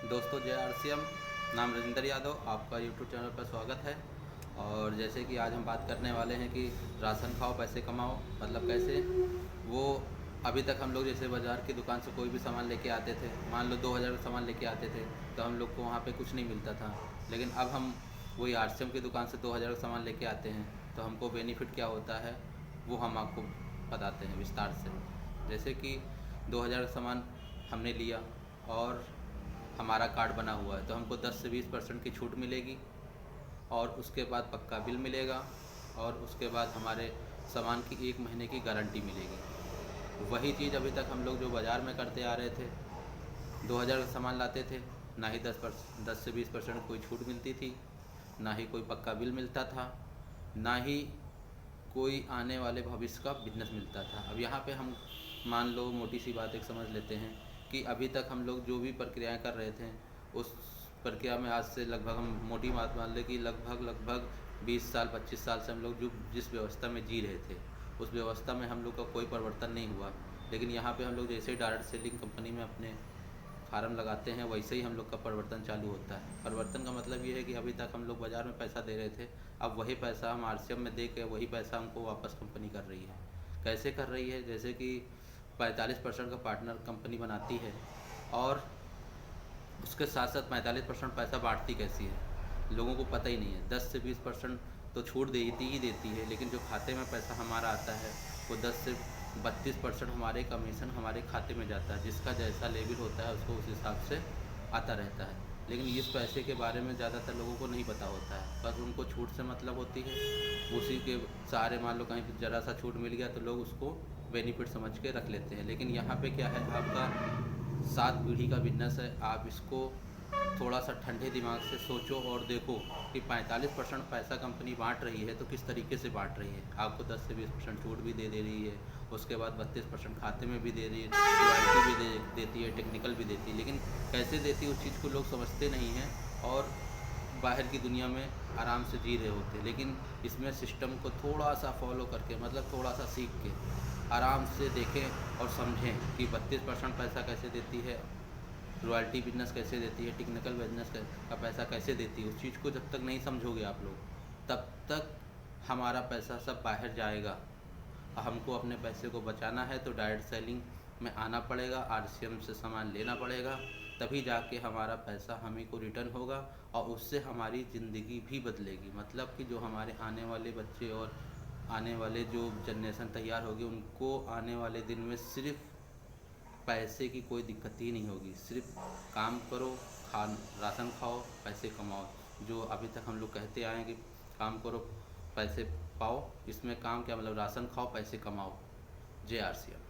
दोस्तों, जय आरसीएम। नाम रजिंदर यादव, आपका यूट्यूब चैनल पर स्वागत है। और जैसे कि आज हम बात करने वाले हैं कि राशन खाओ पैसे कमाओ, मतलब कैसे वो। अभी तक हम लोग जैसे बाज़ार की दुकान से कोई भी सामान लेके आते थे, मान लो 2000 का सामान लेके आते थे, तो हम लोग को वहाँ पे कुछ नहीं मिलता था। लेकिन अब हम वही आरसीएम की दुकान से 2000 का सामान लेके आते हैं, तो हमको बेनिफिट क्या होता है वो हम आपको बताते हैं विस्तार से। जैसे कि 2000 का सामान हमने लिया और हमारा कार्ड बना हुआ है, तो हमको 10 से 20% की छूट मिलेगी। और उसके बाद पक्का बिल मिलेगा, और उसके बाद हमारे सामान की 1 महीने की गारंटी मिलेगी। वही चीज़ अभी तक हम लोग जो बाज़ार में करते आ रहे थे, 2000 का सामान लाते थे, ना ही 10 से 20% कोई छूट मिलती थी, ना ही कोई पक्का बिल मिलता था, ना ही कोई आने वाले भविष्य का बिजनेस मिलता था। अब यहाँ पे हम मान लो मोटी सी बात एक समझ लेते हैं कि अभी तक हम लोग जो भी प्रक्रियाएं कर रहे थे, उस प्रक्रिया में आज से लगभग हम मोटी बात मान लें कि लगभग 20 साल 25 साल से हम लोग जो जिस व्यवस्था में जी रहे थे, उस व्यवस्था में हम लोग का कोई परिवर्तन नहीं हुआ। लेकिन यहाँ पे हम लोग जैसे ही डायरेक्ट सेलिंग कंपनी में अपने फार्म लगाते हैं, वैसे ही हम लोग का परिवर्तन चालू होता है। परिवर्तन का मतलब ये है कि अभी तक हम लोग बाज़ार में पैसा दे रहे थे, अब वही पैसा हम आरसीएम में दे के वही पैसा हमको वापस कंपनी कर रही है। कैसे कर रही है? जैसे कि 45% का पार्टनर कंपनी बनाती है, और उसके साथ साथ 45% पैसा बांटती कैसी है लोगों को पता ही नहीं है। 10 से 20% तो छूट देती ही देती है, लेकिन जो खाते में पैसा हमारा आता है वो 10 से 32% हमारे कमीशन हमारे खाते में जाता है, जिसका जैसा लेवल होता है उसको उस हिसाब से आता रहता है। लेकिन इस पैसे के बारे में ज़्यादातर लोगों को नहीं पता होता है, बस उनको छूट से मतलब होती है। उसी के सहारे मान लो कहीं ज़रा सा छूट मिल गया तो लोग उसको बेनिफिट समझ के रख लेते हैं। लेकिन यहाँ पे क्या है, आपका 7 पीढ़ी का बिजनेस है। आप इसको थोड़ा सा ठंडे दिमाग से सोचो और देखो कि 45% पैसा कंपनी बांट रही है तो किस तरीके से बांट रही है। आपको 10 से 20% छूट भी दे रही है, उसके बाद 32% खाते में भी दे रही है, रॉयल्टी भी देती है, टेक्निकल भी देती है। लेकिन कैसे देती है उस चीज़ को लोग समझते नहीं हैं, और बाहर की दुनिया में आराम से जी रहे होते हैं। लेकिन इसमें सिस्टम को थोड़ा सा फॉलो करके, मतलब थोड़ा सा सीख के आराम से देखें और समझें कि 32% पैसा कैसे देती है, रॉयल्टी बिजनेस कैसे देती है, टेक्निकल बिजनेस का पैसा कैसे देती है। उस चीज़ को जब तक नहीं समझोगे आप लोग, तब तक हमारा पैसा सब बाहर जाएगा। हमको अपने पैसे को बचाना है तो डायरेक्ट सेलिंग में आना पड़ेगा, आरसीएम से सामान लेना पड़ेगा, तभी जाके हमारा पैसा हमें को रिटर्न होगा, और उससे हमारी ज़िंदगी भी बदलेगी। मतलब कि जो हमारे आने वाले बच्चे और आने वाले जो जनरेशन तैयार होगी, उनको आने वाले दिन में सिर्फ पैसे की कोई दिक्कत ही नहीं होगी। सिर्फ काम करो, राशन खाओ, पैसे कमाओ। जो अभी तक हम लोग कहते आए हैं कि काम करो पैसे पाओ, इसमें काम क्या मतलब, राशन खाओ पैसे कमाओ। जय आरसीएम।